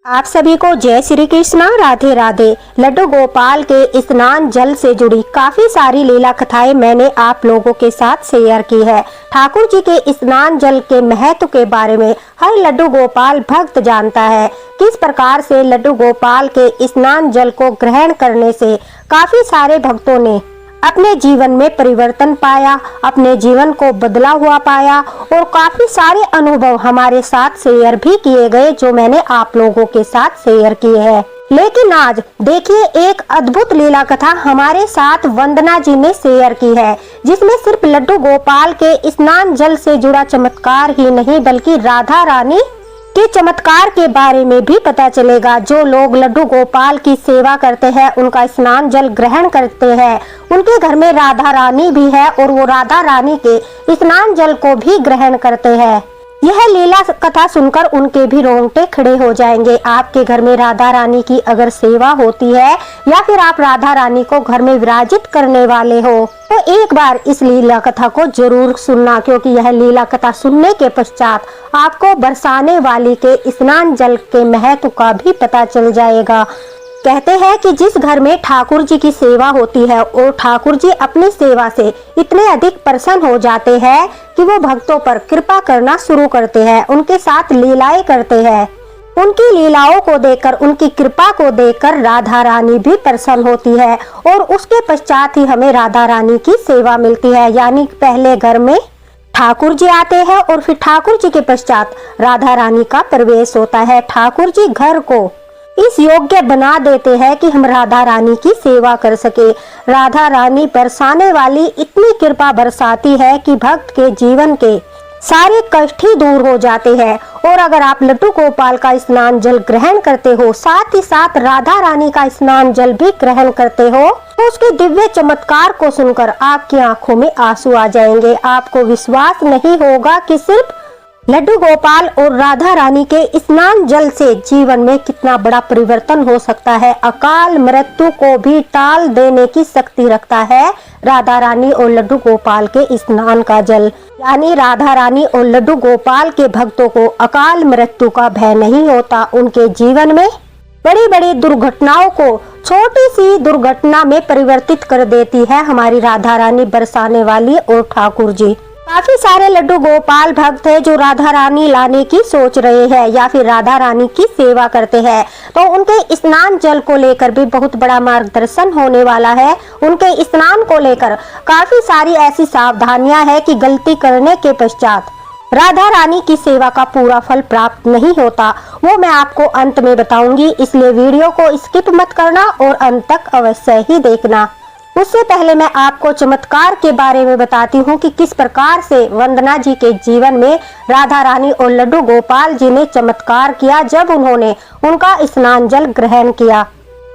आप सभी को जय श्री कृष्णा, राधे राधे। लड्डू गोपाल के स्नान जल से जुड़ी काफी सारी लीला कथाएं मैंने आप लोगों के साथ शेयर की है। ठाकुर जी के स्नान जल के महत्व के बारे में हर लड्डू गोपाल भक्त जानता है। किस प्रकार से लड्डू गोपाल के स्नान जल को ग्रहण करने से काफी सारे भक्तों ने अपने जीवन में परिवर्तन पाया, अपने जीवन को बदला हुआ पाया और काफी सारे अनुभव हमारे साथ शेयर भी किए गए जो मैंने आप लोगों के साथ शेयर किए हैं। लेकिन आज देखिए एक अद्भुत लीला कथा हमारे साथ वंदना जी ने शेयर की है, जिसमें सिर्फ लड्डू गोपाल के स्नान जल से जुड़ा चमत्कार ही नहीं बल्कि राधा रानी के चमत्कार के बारे में भी पता चलेगा। जो लोग लड्डू गोपाल की सेवा करते हैं, उनका स्नान जल ग्रहण करते हैं, उनके घर में राधा रानी भी है और वो राधा रानी के स्नान जल को भी ग्रहण करते हैं। यह लीला कथा सुनकर उनके भी रोंगटे खड़े हो जाएंगे। आपके घर में राधा रानी की अगर सेवा होती है या फिर आप राधा रानी को घर में विराजित करने वाले हो तो एक बार इस लीला कथा को जरूर सुनना, क्योंकि यह लीला कथा सुनने के पश्चात आपको बरसाने वाली के स्नान जल के महत्व का भी पता चल जाएगा। कहते हैं कि जिस घर में ठाकुर जी की सेवा होती है और ठाकुर जी अपनी सेवा से इतने अधिक प्रसन्न हो जाते हैं कि वो भक्तों पर कृपा करना शुरू करते हैं, उनके साथ लीलाएं करते हैं। उनकी लीलाओं को देखकर, उनकी कृपा को देखकर राधा रानी भी प्रसन्न होती है और उसके पश्चात ही हमें राधा रानी की सेवा मिलती है। यानी पहले घर में ठाकुर जी आते हैं और फिर ठाकुर जी के पश्चात राधा रानी का प्रवेश होता है। ठाकुर जी घर को इस योग्य बना देते हैं कि हम राधा रानी की सेवा कर सके। राधा रानी बरसाने वाली इतनी कृपा बरसाती है कि भक्त के जीवन के सारे कष्ट ही दूर हो जाते हैं। और अगर आप लड्डू गोपाल का स्नान जल ग्रहण करते हो, साथ ही साथ राधा रानी का स्नान जल भी ग्रहण करते हो, तो उसके दिव्य चमत्कार को सुनकर आपकी आंखों में आंसू आ जाएंगे। आपको विश्वास नहीं होगा कि सिर्फ लड्डू गोपाल और राधा रानी के स्नान जल से जीवन में कितना बड़ा परिवर्तन हो सकता है। अकाल मृत्यु को भी टाल देने की शक्ति रखता है राधा रानी और लड्डू गोपाल के स्नान का जल। यानी राधा रानी और लड्डू गोपाल के भक्तों को अकाल मृत्यु का भय नहीं होता। उनके जीवन में बड़ी बड़ी दुर्घटनाओं को छोटी सी दुर्घटना में परिवर्तित कर देती है हमारी राधा रानी बरसाने वाली और ठाकुर जी। काफी सारे लड्डू गोपाल भक्त हैं जो राधा रानी लाने की सोच रहे हैं या फिर राधा रानी की सेवा करते हैं, तो उनके स्नान जल को लेकर भी बहुत बड़ा मार्गदर्शन होने वाला है। उनके स्नान को लेकर काफी सारी ऐसी सावधानियां हैं कि गलती करने के पश्चात राधा रानी की सेवा का पूरा फल प्राप्त नहीं होता। वो मैं आपको अंत में बताऊंगी, इसलिए वीडियो को स्किप मत करना और अंत तक अवश्य ही देखना। उससे पहले मैं आपको चमत्कार के बारे में बताती हूँ कि किस प्रकार से वंदना जी के जीवन में राधा रानी और लड्डू गोपाल जी ने चमत्कार किया जब उन्होंने उनका स्नान जल ग्रहण किया।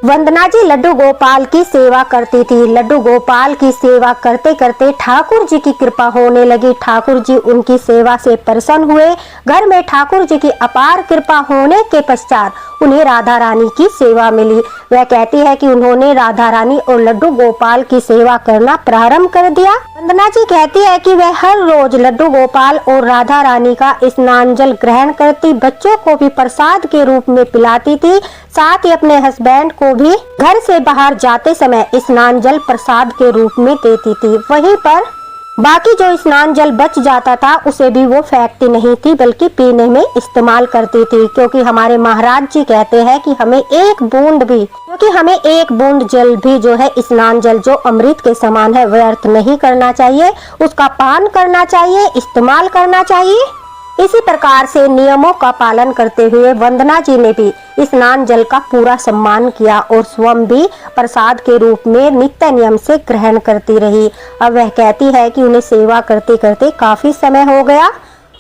वंदना जी लड्डू गोपाल की सेवा करती थी। लड्डू गोपाल की सेवा करते करते ठाकुर जी की कृपा होने लगी। ठाकुर जी उनकी सेवा से प्रसन्न हुए। घर में ठाकुर जी की अपार कृपा होने के पश्चात उन्हें राधा रानी की सेवा मिली। वह कहती है कि उन्होंने राधा रानी और लड्डू गोपाल की सेवा करना प्रारंभ कर दिया। वंदना जी कहती है कि वह हर रोज लड्डू गोपाल और राधा रानी का स्नान जल ग्रहण करती, बच्चों को भी प्रसाद के रूप में पिलाती थी, साथ ही अपने हस्बैंड को भी घर से बाहर जाते समय स्नान जल प्रसाद के रूप में देती थी। वहीं पर बाकी जो स्नान जल बच जाता था उसे भी वो फेंकती नहीं थी बल्कि पीने में इस्तेमाल करती थी, क्योंकि हमारे महाराज जी कहते हैं कि हमें एक बूंद जल भी जो है स्नान जल जो अमृत के समान है व्यर्थ नहीं करना चाहिए, उसका पान करना चाहिए, इस्तेमाल करना चाहिए। इसी प्रकार से नियमों का पालन करते हुए वंदना जी ने भी स्नान जल का पूरा सम्मान किया और स्वयं भी प्रसाद के रूप में नित्य नियम से ग्रहण करती रही। अब वह कहती है कि उन्हें सेवा करते करते काफी समय हो गया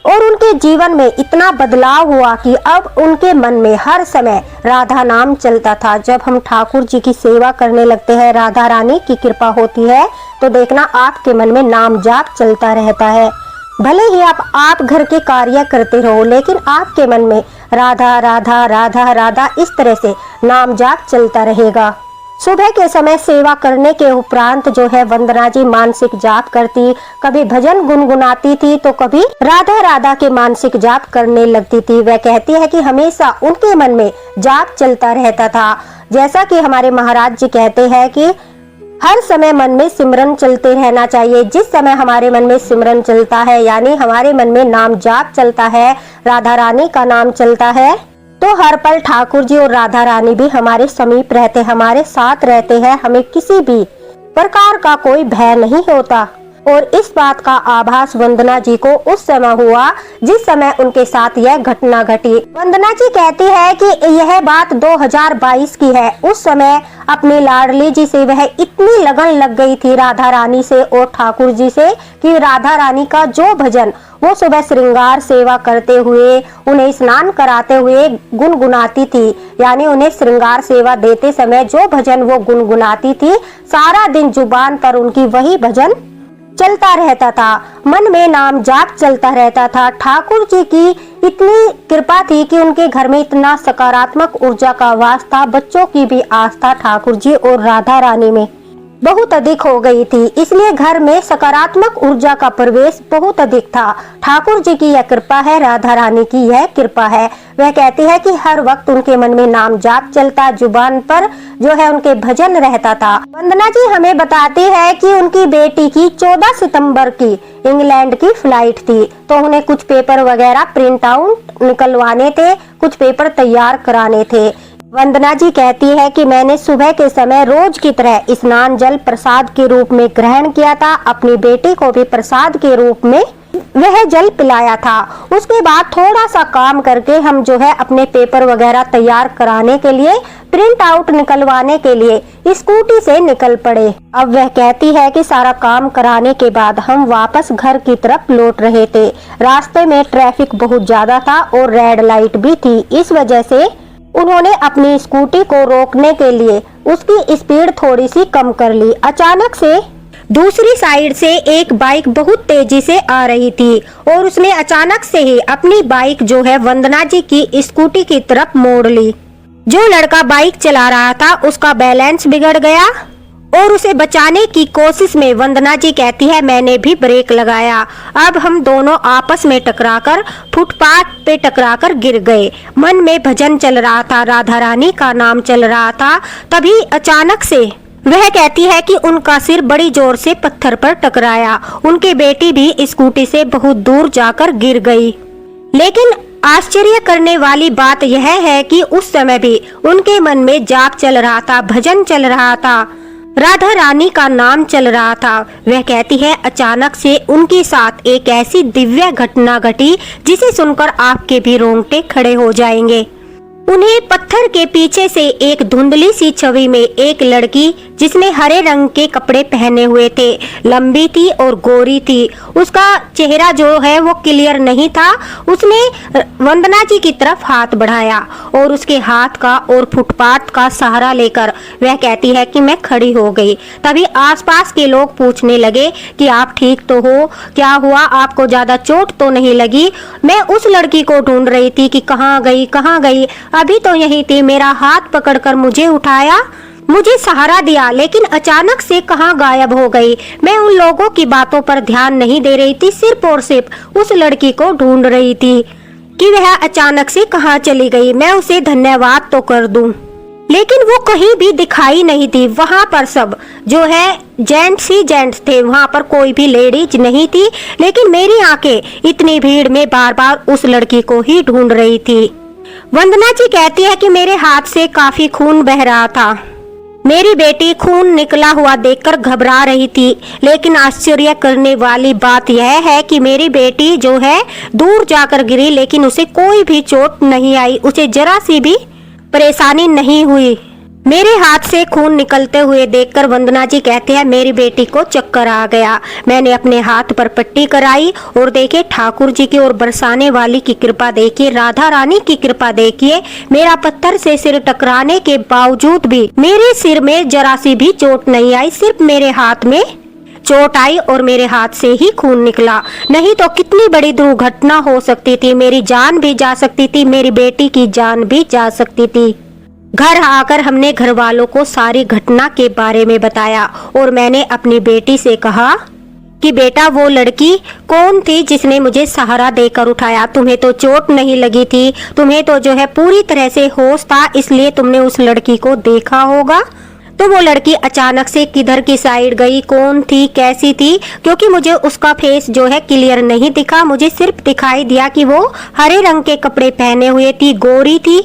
और उनके जीवन में इतना बदलाव हुआ कि अब उनके मन में हर समय राधा नाम चलता था। जब हम ठाकुर जी की सेवा करने लगते हैं, राधा रानी की कृपा होती है, तो देखना आपके मन में नाम जाप चलता रहता है। भले ही आप घर के कार्य करते रहो, लेकिन आपके मन में राधा राधा राधा राधा इस तरह से नाम जाप चलता रहेगा। सुबह के समय सेवा करने के उपरांत जो है वंदना जी मानसिक जाप करती, कभी भजन गुनगुनाती थी तो कभी राधा राधा के मानसिक जाप करने लगती थी। वह कहती है कि हमेशा उनके मन में जाप चलता रहता था। जैसा कि हमारे महाराज जी कहते हैं कि हर समय मन में सिमरन चलते रहना चाहिए। जिस समय हमारे मन में सिमरन चलता है यानी हमारे मन में नाम जाप चलता है, राधा रानी का नाम चलता है, तो हर पल ठाकुर जी और राधा रानी भी हमारे समीप रहते, हमारे साथ रहते हैं। हमें किसी भी प्रकार का कोई भय नहीं होता। और इस बात का आभास वंदना जी को उस समय हुआ जिस समय उनके साथ यह घटना घटी। वंदना जी कहती है कि यह बात 2022 की है। उस समय अपनी लाडली जी से वह इतनी लगन लग गई थी राधा रानी से और ठाकुर जी से कि राधा रानी का जो भजन वो सुबह श्रृंगार सेवा करते हुए, उन्हें स्नान कराते हुए गुनगुनाती थी, यानी उन्हें श्रृंगार सेवा देते समय जो भजन वो गुनगुनाती थी, सारा दिन जुबान पर उनकी वही भजन चलता रहता था, मन में नाम जाप चलता रहता था। ठाकुर जी की इतनी कृपा थी कि उनके घर में इतना सकारात्मक ऊर्जा का वास था। बच्चों की भी आस्था ठाकुर जी और राधा रानी में बहुत अधिक हो गई थी, इसलिए घर में सकारात्मक ऊर्जा का प्रवेश बहुत अधिक था। ठाकुर जी की यह कृपा है, राधा रानी की यह कृपा है। वह कहती है कि हर वक्त उनके मन में नाम जाप चलता, जुबान पर जो है उनके भजन रहता था। वंदना जी हमें बताती है कि उनकी बेटी की 14 सितंबर की इंग्लैंड की फ्लाइट थी, तो उन्हें कुछ पेपर वगैरह प्रिंट आउट निकलवाने थे, कुछ पेपर तैयार कराने थे। वंदना जी कहती है कि मैंने सुबह के समय रोज की तरह स्नान जल प्रसाद के रूप में ग्रहण किया था, अपनी बेटी को भी प्रसाद के रूप में वह जल पिलाया था। उसके बाद थोड़ा सा काम करके हम जो है अपने पेपर वगैरह तैयार कराने के लिए, प्रिंट आउट निकलवाने के लिए स्कूटी से निकल पड़े। अब वह कहती है कि सारा काम कराने के बाद हम वापस घर की तरफ लौट रहे थे। रास्ते में ट्रैफिक बहुत ज्यादा था और रेड लाइट भी थी, इस वजह से उन्होंने अपनी स्कूटी को रोकने के लिए उसकी स्पीड थोड़ी सी कम कर ली। अचानक से दूसरी साइड से एक बाइक बहुत तेजी से आ रही थी और उसने अचानक से ही अपनी बाइक जो है वंदना जी की स्कूटी की तरफ मोड़ ली। जो लड़का बाइक चला रहा था उसका बैलेंस बिगड़ गया और उसे बचाने की कोशिश में वंदना जी कहती है मैंने भी ब्रेक लगाया। अब हम दोनों आपस में टकराकर फुटपाथ पे टकराकर गिर गए। मन में भजन चल रहा था, राधा रानी का नाम चल रहा था। तभी अचानक से वह कहती है कि उनका सिर बड़ी जोर से पत्थर पर टकराया। उनकी बेटी भी स्कूटी से बहुत दूर जाकर गिर गई। लेकिन आश्चर्य करने वाली बात यह है कि उस समय भी उनके मन में जाप चल रहा था, भजन चल रहा था, राधा रानी का नाम चल रहा था। वह कहती है अचानक से उनके साथ एक ऐसी दिव्य घटना घटी जिसे सुनकर आपके भी रोंगटे खड़े हो जाएंगे। उन्हें पत्थर के पीछे से एक धुंधली सी छवि में एक लड़की जिसने हरे रंग के कपड़े पहने हुए थे, लंबी थी और गोरी थी, उसका चेहरा जो है वो क्लियर नहीं था। उसने वंदना जी की तरफ हाथ बढ़ाया और उसके हाथ का और फुटपाथ का सहारा लेकर वह कहती है कि मैं खड़ी हो गई। तभी आसपास के लोग पूछने लगे कि आप ठीक तो हो, क्या हुआ, आपको ज्यादा चोट तो नहीं लगी। मैं उस लड़की को ढूंढ रही थी कि कहाँ गई, अभी तो यही थी। मेरा हाथ पकड़कर मुझे उठाया, मुझे सहारा दिया, लेकिन अचानक से कहाँ गायब हो गई। मैं उन लोगों की बातों पर ध्यान नहीं दे रही थी, सिर्फ और सिर्फ उस लड़की को ढूंढ रही थी कि वह अचानक से कहाँ चली गई। मैं उसे धन्यवाद तो कर दूं, लेकिन वो कहीं भी दिखाई नहीं थी। वहाँ पर सब जो है जेंट्स ही जेंट्स थे, वहाँ पर कोई भी लेडीज नहीं थी। लेकिन मेरी आंखें इतनी भीड़ में बार बार उस लड़की को ही ढूंढ रही थी। वंदना जी कहती है कि मेरे हाथ से काफी खून बह रहा था। मेरी बेटी खून निकला हुआ देखकर घबरा रही थी, लेकिन आश्चर्य करने वाली बात यह है कि मेरी बेटी जो है दूर जाकर गिरी, लेकिन उसे कोई भी चोट नहीं आई, उसे जरा सी भी परेशानी नहीं हुई। मेरे हाथ से खून निकलते हुए देखकर वंदना जी कहते हैं मेरी बेटी को चक्कर आ गया। मैंने अपने हाथ पर पट्टी कराई और देखे ठाकुर जी की और बरसाने वाली की कृपा देखिए, राधा रानी की कृपा देखिए। मेरा पत्थर से सिर टकराने के बावजूद भी मेरे सिर में जरा सी भी चोट नहीं आई, सिर्फ मेरे हाथ में चोट आई और मेरे हाथ से ही खून निकला। नहीं तो कितनी बड़ी दुर्घटना हो सकती थी, मेरी जान भी जा सकती थी, मेरी बेटी की जान भी जा सकती थी। घर आकर हमने घर वालों को सारी घटना के बारे में बताया और मैंने अपनी बेटी से कहा कि बेटा वो लड़की कौन थी जिसने मुझे सहारा देकर उठाया। तुम्हें तो चोट नहीं लगी थी, तुम्हें तो जो है पूरी तरह से होश था, इसलिए तुमने उस लड़की को देखा होगा। तो वो लड़की अचानक से किधर की साइड गई, कौन थी, कैसी थी, क्योंकि मुझे उसका फेस जो है क्लियर नहीं दिखा। मुझे सिर्फ दिखाई दिया कि वो हरे रंग के कपड़े पहने हुए थी, गोरी थी,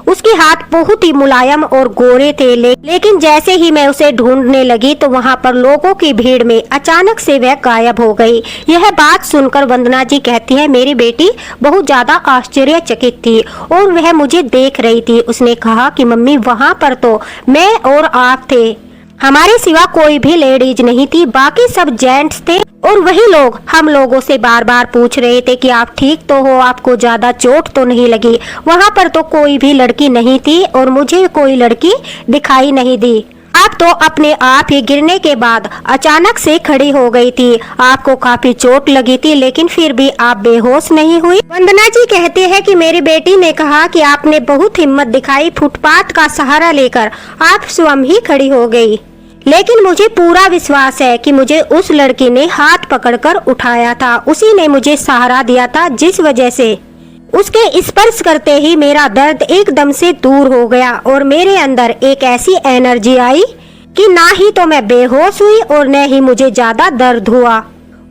उसके हाथ बहुत ही मुलायम और गोरे थे। लेकिन जैसे ही मैं उसे ढूंढने लगी तो वहाँ पर लोगों की भीड़ में अचानक से वह गायब हो गई। यह बात सुनकर वंदना जी कहती है मेरी बेटी बहुत ज्यादा आश्चर्यचकित थी और वह मुझे देख रही थी। उसने कहा कि मम्मी वहाँ पर तो मैं और आप थे, हमारे सिवा कोई भी लेडीज नहीं थी, बाकी सब जेंट्स थे और वही लोग हम लोगों से बार बार पूछ रहे थे कि आप ठीक तो हो, आपको ज्यादा चोट तो नहीं लगी। वहाँ पर तो कोई भी लड़की नहीं थी और मुझे कोई लड़की दिखाई नहीं दी। आप तो अपने आप ही गिरने के बाद अचानक से खड़ी हो गई थी, आपको काफी चोट लगी थी लेकिन फिर भी आप बेहोश नहीं हुई। वंदना जी कहते हैं कि मेरी बेटी ने कहा कि आपने बहुत हिम्मत दिखाई, फुटपाथ का सहारा लेकर आप स्वयं ही खड़ी हो गई। लेकिन मुझे पूरा विश्वास है कि मुझे उस लड़की ने हाथ पकड़कर उठाया था, उसी ने मुझे सहारा दिया था, जिस वजह से उसके स्पर्श करते ही मेरा दर्द एकदम से दूर हो गया और मेरे अंदर एक ऐसी एनर्जी आई कि ना ही तो मैं बेहोश हुई और न ही मुझे ज्यादा दर्द हुआ।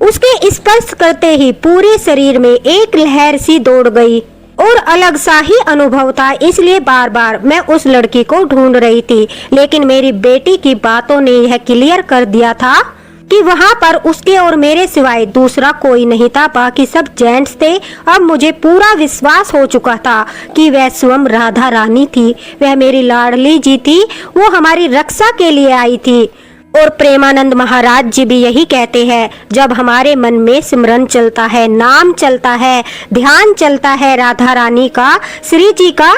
उसके स्पर्श करते ही पूरे शरीर में एक लहर सी दौड़ गई और अलग सा ही अनुभव था, इसलिए बार बार मैं उस लड़की को ढूंढ रही थी। लेकिन मेरी बेटी की बातों ने यह क्लियर कर दिया था कि वहाँ पर उसके और मेरे सिवाय दूसरा कोई नहीं था, बाकी सब जेंट्स थे। अब मुझे पूरा विश्वास हो चुका था कि वह स्वयं राधा रानी थी, वह मेरी लाडली जी थी, वो हमारी रक्षा के लिए आई थी। और प्रेमानंद महाराज जी भी यही कहते हैं, जब हमारे मन में सिमरन चलता है, नाम चलता है, ध्यान चलता है राधा रानी का, श्री जी का,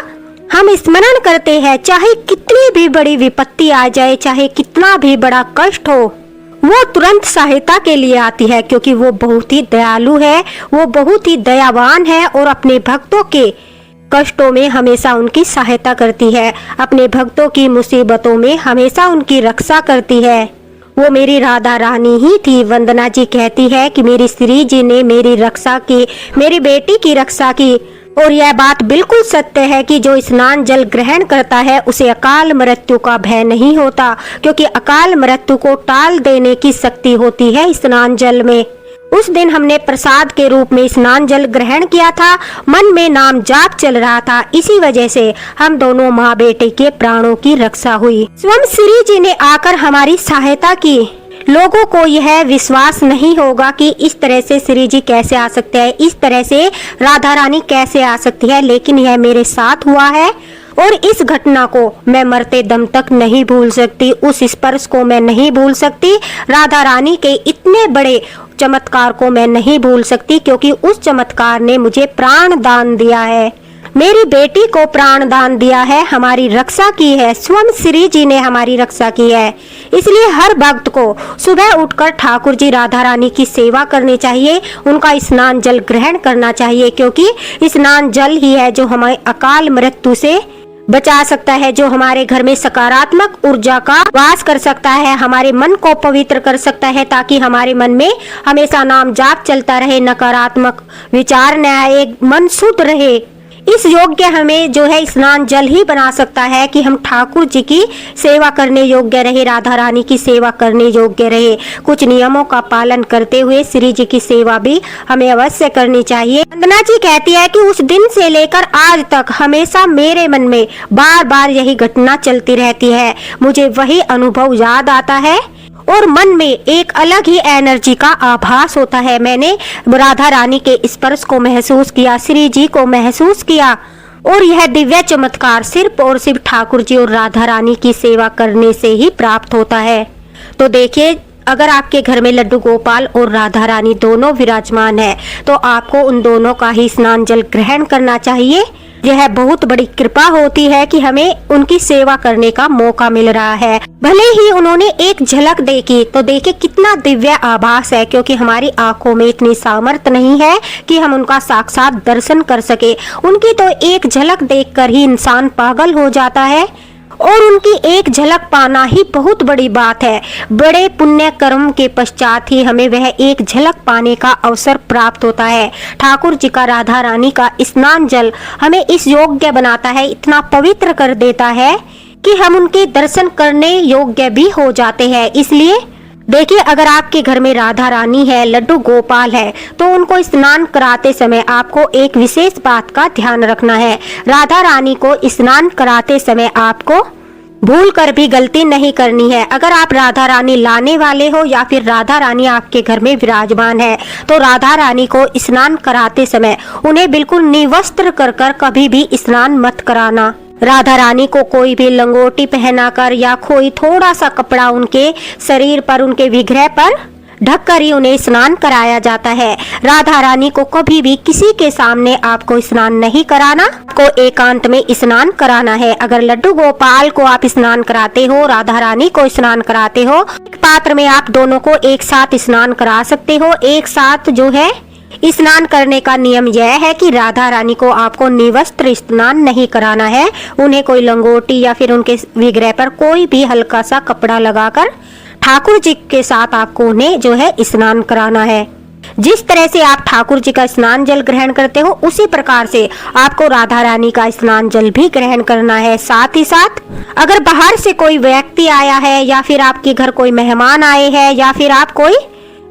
हम स्मरण करते हैं, चाहे कितनी भी बड़ी विपत्ति आ जाए, चाहे कितना भी बड़ा कष्ट हो, वो तुरंत सहायता के लिए आती है, क्योंकि वो बहुत ही दयालु है, वो बहुत ही दयावान है और अपने भक्तों के कष्टों में हमेशा उनकी सहायता करती है, अपने भक्तों की मुसीबतों में हमेशा उनकी रक्षा करती है। वो मेरी राधा रानी ही थी। वंदना जी कहती है कि मेरी श्री जी ने मेरी रक्षा की, मेरी बेटी की रक्षा की। और यह बात बिल्कुल सत्य है कि जो स्नान जल ग्रहण करता है उसे अकाल मृत्यु का भय नहीं होता, क्योंकि अकाल मृत्यु को टाल देने की शक्ति होती है स्नान जल में। उस दिन हमने प्रसाद के रूप में स्नान जल ग्रहण किया था, मन में नाम जाप चल रहा था, इसी वजह से हम दोनों माँ बेटे के प्राणों की रक्षा हुई। स्वयं श्री जी ने आकर हमारी सहायता की। लोगों को यह विश्वास नहीं होगा कि इस तरह से श्री जी कैसे आ सकते हैं, इस तरह से राधा रानी कैसे आ सकती है, लेकिन यह मेरे साथ हुआ है और इस घटना को मैं मरते दम तक नहीं भूल सकती, उस स्पर्श को मैं नहीं भूल सकती, राधा रानी के इतने बड़े चमत्कार को मैं नहीं भूल सकती, क्योंकि उस चमत्कार ने मुझे प्राण दान दिया है, मेरी बेटी को प्राण दान दिया है, हमारी रक्षा की है, स्वयं श्री जी ने हमारी रक्षा की है। इसलिए हर भक्त को सुबह उठकर ठाकुर जी राधा रानी की सेवा करनी चाहिए, उनका स्नान जल ग्रहण करना चाहिए, क्योंकि स्नान जल ही है जो हमें अकाल मृत्यु से बचा सकता है, जो हमारे घर में सकारात्मक ऊर्जा का वास कर सकता है, हमारे मन को पवित्र कर सकता है, ताकि हमारे मन में हमेशा नाम जाप चलता रहे, नकारात्मक विचार न आए, मन शुद्ध रहे। इस योग्य हमें जो है स्नान जल ही बना सकता है कि हम ठाकुर जी की सेवा करने योग्य रहे, राधा रानी की सेवा करने योग्य रहे। कुछ नियमों का पालन करते हुए श्री जी की सेवा भी हमें अवश्य करनी चाहिए। वंदना जी कहती है कि उस दिन से लेकर आज तक हमेशा मेरे मन में बार बार यही घटना चलती रहती है, मुझे वही अनुभव याद आता है और मन में एक अलग ही एनर्जी का आभास होता है। मैंने राधा रानी के स्पर्श को महसूस किया, श्री जी को महसूस किया और यह दिव्य चमत्कार सिर्फ और सिर्फ ठाकुर जी और राधा रानी की सेवा करने से ही प्राप्त होता है। तो देखिए, अगर आपके घर में लड्डू गोपाल और राधा रानी दोनों विराजमान है तो आपको उन दोनों का ही स्नान जल ग्रहण करना चाहिए। यह बहुत बड़ी कृपा होती है कि हमें उनकी सेवा करने का मौका मिल रहा है। भले ही उन्होंने एक झलक देखी तो देखिए कितना दिव्य आभास है, क्योंकि हमारी आंखों में इतनी सामर्थ्य नहीं है कि हम उनका साक्षात दर्शन कर सके। उनकी तो एक झलक देखकर ही इंसान पागल हो जाता है। और उनकी एक झलक पाना ही बहुत बड़ी बात है। बड़े पुण्य कर्म के पश्चात ही हमें वह एक झलक पाने का अवसर प्राप्त होता है। ठाकुर जी का, राधा रानी का स्नान जल हमें इस योग्य बनाता है, इतना पवित्र कर देता है कि हम उनके दर्शन करने योग्य भी हो जाते हैं। इसलिए देखिए, अगर आपके घर में राधा रानी है, लड्डू गोपाल है, तो उनको स्नान कराते समय आपको एक विशेष बात का ध्यान रखना है। राधा रानी को स्नान कराते समय आपको भूल कर भी गलती नहीं करनी है। अगर आप राधा रानी लाने वाले हो या फिर राधा रानी आपके घर में विराजमान है, तो राधा रानी को स्नान कराते समय उन्हें बिल्कुल निवस्त्र कर कभी भी स्नान मत कराना। राधा रानी को कोई भी लंगोटी पहनाकर या कोई थोड़ा सा कपड़ा उनके शरीर पर, उनके विग्रह पर ढककर ही उन्हें स्नान कराया जाता है। राधा रानी को कभी भी किसी के सामने आपको स्नान नहीं कराना, आपको एकांत में स्नान कराना है। अगर लड्डू गोपाल को आप स्नान कराते हो, राधा रानी को स्नान कराते हो, एक पात्र में आप दोनों को एक साथ स्नान करा सकते हो। एक साथ जो है स्नान करने का नियम यह है कि राधा रानी को आपको निवस्त्र स्नान नहीं कराना है। उन्हें कोई लंगोटी या फिर उनके विग्रह पर कोई भी हल्का सा कपड़ा लगाकर ठाकुर जी के साथ आपको उन्हें जो है स्नान कराना है। जिस तरह से आप ठाकुर जी का स्नान जल ग्रहण करते हो, उसी प्रकार से आपको राधा रानी का स्नान जल भी ग्रहण करना है। साथ ही साथ अगर बाहर से कोई व्यक्ति आया है या फिर आपके घर कोई मेहमान आए हैं या फिर आप कोई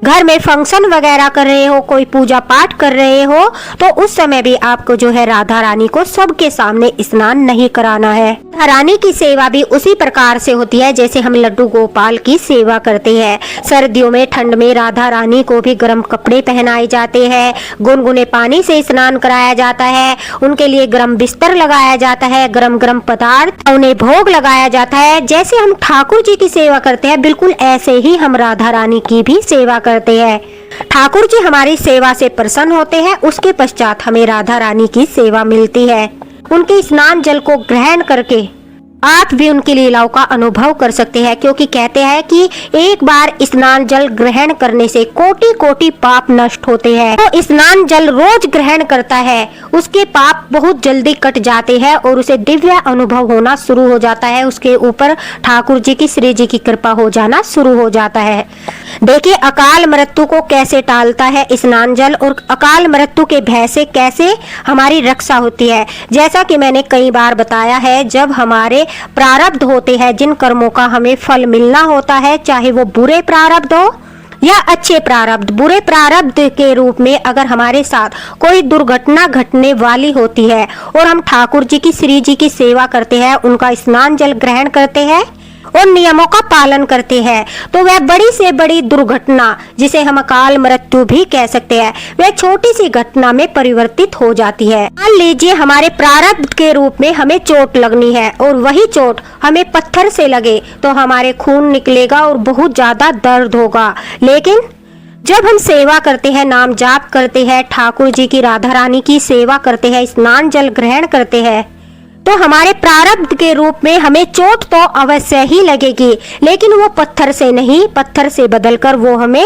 घर में फंक्शन वगैरह कर रहे हो, कोई पूजा पाठ कर रहे हो, तो उस समय भी आपको जो है राधा रानी को सबके सामने स्नान नहीं कराना है। राधा रानी की सेवा भी उसी प्रकार से होती है जैसे हम लड्डू गोपाल की सेवा करते हैं। सर्दियों में, ठंड में राधा रानी को भी गर्म कपड़े पहनाए जाते हैं, गुनगुने पानी से स्नान कराया जाता है, उनके लिए गर्म बिस्तर लगाया जाता है, गरम गरम पदार्थ उन्हें भोग लगाया जाता है। जैसे हम ठाकुर जी की सेवा करते हैं, बिल्कुल ऐसे ही हम राधा रानी की भी सेवा करते हैं। ठाकुर जी हमारी सेवा से प्रसन्न होते हैं, उसके पश्चात हमें राधा रानी की सेवा मिलती है। उनके स्नान जल को ग्रहण करके आप भी उनकी लीलाओं का अनुभव कर सकते हैं, क्योंकि कहते हैं कि एक बार स्नान जल ग्रहण करने से कोटि कोटि पाप नष्ट होते हैं। तो स्नान जल रोज ग्रहण करता है, उसके पाप बहुत जल्दी कट जाते हैं और उसे दिव्य अनुभव होना शुरू हो जाता है। उसके ऊपर ठाकुर जी की, श्री जी की कृपा हो जाना शुरू हो जाता है। देखिए, अकाल मृत्यु को कैसे टालता है स्नान जल, और अकाल मृत्यु के भय से कैसे हमारी रक्षा होती है। जैसा कि मैंने कई बार बताया है, जब हमारे प्रारब्ध होते हैं, जिन कर्मों का हमें फल मिलना होता है, चाहे वो बुरे प्रारब्ध हो या अच्छे प्रारब्ध, बुरे प्रारब्ध के रूप में अगर हमारे साथ कोई दुर्घटना घटने वाली होती है और हम ठाकुर जी की, श्री जी की सेवा करते हैं, उनका स्नान जल ग्रहण करते हैं और नियमों का पालन करते हैं, तो वह बड़ी से बड़ी दुर्घटना, जिसे हम अकाल मृत्यु भी कह सकते हैं, वह छोटी सी घटना में परिवर्तित हो जाती है। मान लीजिए हमारे प्रारब्ध के रूप में हमें चोट लगनी है और वही चोट हमें पत्थर से लगे तो हमारे खून निकलेगा और बहुत ज्यादा दर्द होगा। लेकिन जब हम सेवा करते हैं, नाम जाप करते हैं, ठाकुर जी की, राधा रानी की सेवा करते हैं, स्नान जल ग्रहण करते हैं, तो हमारे प्रारब्ध के रूप में हमें चोट तो अवश्य ही लगेगी, लेकिन वो पत्थर से नहीं, पत्थर से बदलकर वो हमें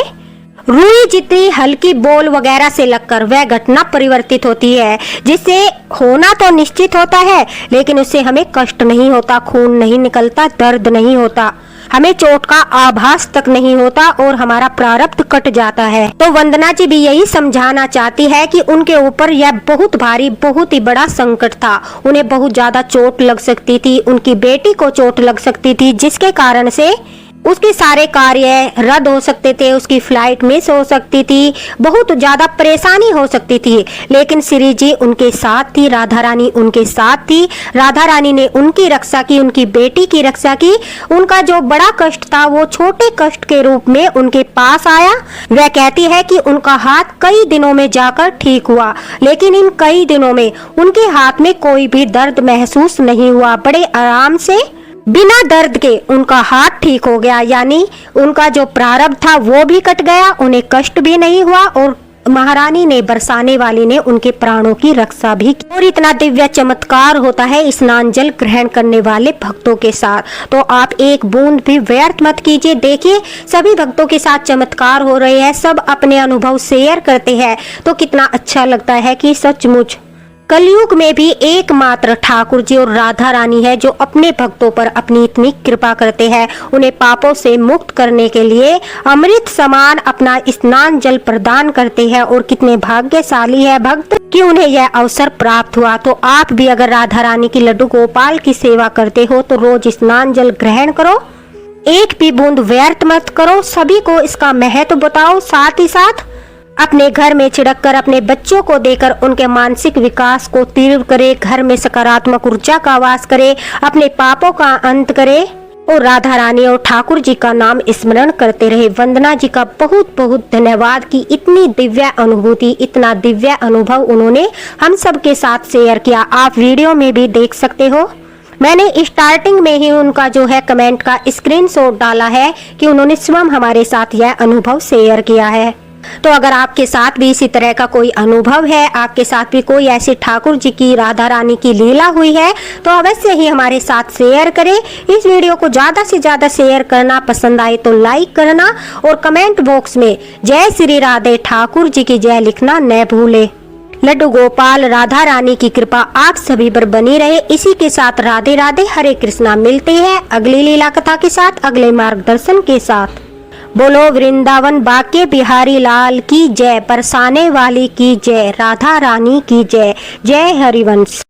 रुई जितनी हल्की बोल वगैरह से लगकर वह घटना परिवर्तित होती है, जिससे होना तो निश्चित होता है, लेकिन उससे हमें कष्ट नहीं होता, खून नहीं निकलता, दर्द नहीं होता, हमें चोट का आभास तक नहीं होता और हमारा प्रारब्ध कट जाता है। तो वंदना जी भी यही समझाना चाहती है कि उनके ऊपर यह बहुत भारी, बहुत ही बड़ा संकट था। उन्हें बहुत ज्यादा चोट लग सकती थी, उनकी बेटी को चोट लग सकती थी, जिसके कारण से उसके सारे कार्य रद्द हो सकते थे, उसकी फ्लाइट मिस हो सकती थी, बहुत ज्यादा परेशानी हो सकती थी। लेकिन श्री जी उनके साथ थी, राधा रानी उनके साथ थी। राधा रानी ने उनकी रक्षा की, उनकी बेटी की रक्षा की। उनका जो बड़ा कष्ट था वो छोटे कष्ट के रूप में उनके पास आया। वह कहती है कि उनका हाथ कई दिनों में जाकर ठीक हुआ, लेकिन इन कई दिनों में उनके हाथ में कोई भी दर्द महसूस नहीं हुआ। बड़े आराम से बिना दर्द के उनका हाथ ठीक हो गया, यानी उनका जो प्रारब्ध था वो भी कट गया, उन्हें कष्ट भी नहीं हुआ और महारानी ने, बरसाने वाली ने उनके प्राणों की रक्षा भी की। और इतना दिव्य चमत्कार होता है स्नान जल ग्रहण करने वाले भक्तों के साथ। तो आप एक बूंद भी व्यर्थ मत कीजिए। देखिए, सभी भक्तों के साथ चमत्कार हो रहे हैं, सब अपने अनुभव शेयर करते हैं, तो कितना अच्छा लगता है कि सचमुच कलयुग में भी एकमात्र ठाकुर जी और राधा रानी है जो अपने भक्तों पर अपनी इतनी कृपा करते हैं, उन्हें पापों से मुक्त करने के लिए अमृत समान अपना स्नान जल प्रदान करते हैं। और कितने भाग्यशाली है भक्त कि उन्हें यह अवसर प्राप्त हुआ। तो आप भी अगर राधा रानी की लड्डू गोपाल की सेवा करते हो तो रोज स्नान जल ग्रहण करो, एक भी बूंद व्यर्थ मत करो, सभी को इसका महत्व बताओ। साथ ही साथ अपने घर में छिड़क कर अपने बच्चों को देकर उनके मानसिक विकास को तीव्र करे, घर में सकारात्मक ऊर्जा का वास करे, अपने पापों का अंत करे और राधा रानी और ठाकुर जी का नाम स्मरण करते रहे। वंदना जी का बहुत बहुत धन्यवाद कि इतनी दिव्य अनुभूति, इतना दिव्य अनुभव उन्होंने हम सब के साथ शेयर किया। आप वीडियो में भी देख सकते हो, मैंने स्टार्टिंग में ही उनका जो है कमेंट का स्क्रीनशॉट डाला है कि उन्होंने स्वयं हमारे साथ यह अनुभव शेयर किया है। तो अगर आपके साथ भी इसी तरह का कोई अनुभव है, आपके साथ भी कोई ऐसी ठाकुर जी की, राधा रानी की लीला हुई है तो अवश्य ही हमारे साथ शेयर करें। इस वीडियो को ज्यादा से ज्यादा शेयर करना, पसंद आए तो लाइक करना और कमेंट बॉक्स में जय श्री राधे ठाकुर जी की जय लिखना न भूले। लड्डू गोपाल राधा रानी की कृपा आप सभी पर बनी रहे। इसी के साथ राधे राधे, हरे कृष्णा। मिलते हैं अगली लीला कथा के साथ, अगले मार्गदर्शन के साथ। बोलो वृंदावन बाके बिहारी लाल की जय, बरसाने वाली की जय, राधा रानी की जय। जय हरिवंश।